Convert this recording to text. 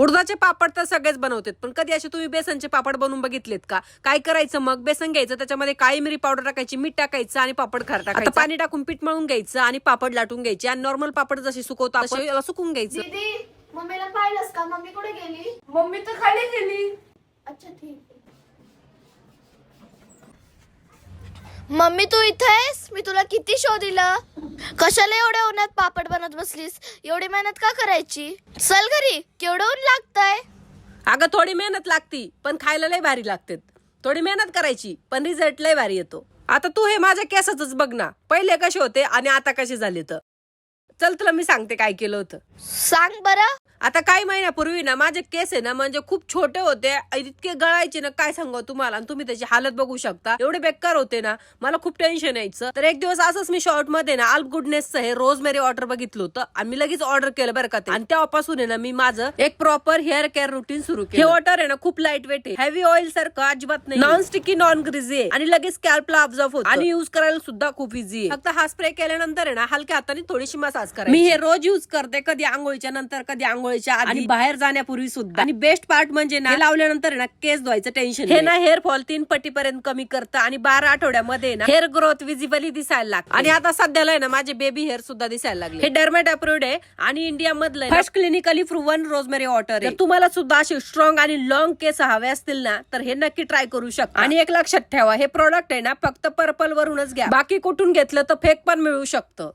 उडदाचे पापड तर सगळेच बनवतात, पण कधी असे तुम्ही बेसनचे पापड बनवून बघितलेत का? काय करायचं मग, बेसन घ्यायचं, त्याच्यामध्ये काळी मिरी पावडर टाकायची, मीठ टाकायचं आणि पापड खार टाकायचं, पाणी टाकून पीठ मळून घ्यायचं आणि पापड लाटून घ्यायचे आणि नॉर्मल पापड जसे सुकवतो आपण याला सुकून घ्यायचं. दीदी मम्मीला पाहिलंस का? मम्मी कुठे गेली? मम्मी तर खाली गेली. अच्छा ठीक आहे. मम्मी तू इथे आहेस? मी तुला किती शोधिलं. कशाला एवढ्या उन्हात पापड बनत बसलीस? एवढी मेहनत का करायची? चल घरी, केवढं ऊन लागतंय. अगं थोडी मेहनत लागती पण खायला लय भारी लागते. थोडी मेहनत करायची पण रिझल्ट लय भारी येतो. आता तू हे माझ्या केसाच बघ ना, पहिले कसे होते आणि आता कसे झाले. तर चल तुला मी सांगते काय केलं होतं. सांग बरं. आता काही महिन्यापूर्वी ना माझे केस आहे ना म्हणजे खूप छोटे होते, इतके गळायचे ना काय सांगू तुम्हाला. आणि तुम्ही त्याची हालत बघू शकता, एवढे बेकार होते ना, मला खूप टेन्शन यायचं. तर एक दिवस असंच मी शॉर्ट मध्ये ना अल्प गुडनेसचं हे रोजमेरी वॉटर बघितलं होतं आणि मी लगेच ऑर्डर केलं बरं का ते. आणि तेव्हापासून आहे ना मी माझं एक प्रॉपर हेअर केअर रुटीन सुरू केलं. हे वॉटर आहे ना खूप लाईट वेट आहे, हेवी ऑइल सारखं अजिबात नाही, नॉन स्टिकी नॉन ग्रीजी आहे आणि लगेच स्कॅल्पला ऑब्झर्व होतं आणि युज करायला सुद्धा खूप इझी आहे. फक्त हा स्प्रे केल्यानंतर आहे ना हलक्या हाताने थोडीशी मसाज करायची. मी हे रोज युज करते, कधी आंघोळीच्या नंतर, कधी आंघोळीच्या आधी आणि बाहेर जाण्यापूर्वी सुद्धा. आणि बेस्ट पार्ट म्हणजे ना लावल्यानंतर ना केस धुवायचं टेन्शन हे ना हेअर फॉल 3 पटीपर्यंत कमी करतं आणि 12 आठवड्यामध्ये ना हेअर ग्रोथ विजिबली दिसायला लागते. आणि आता सध्याला आहे ना माझे बेबी हेअर सुद्धा दिसायला लागले. हे डर्मेट अप्रूव्ड आहे आणि इंडिया मधलं first clinically proven rosemary water आहे. तुम्हाला सुद्धा असे स्ट्रॉंग आणि लॉंग केस हवे असतील ना तर हे नक्की ट्राय करू शकता. आणि एक लक्षात ठेवा, हे प्रोडक्ट आहे ना फक्त पर्पल वरूनच घ्या, बाकी कुठून घेतलं तर फेक पण मिळू शकतं.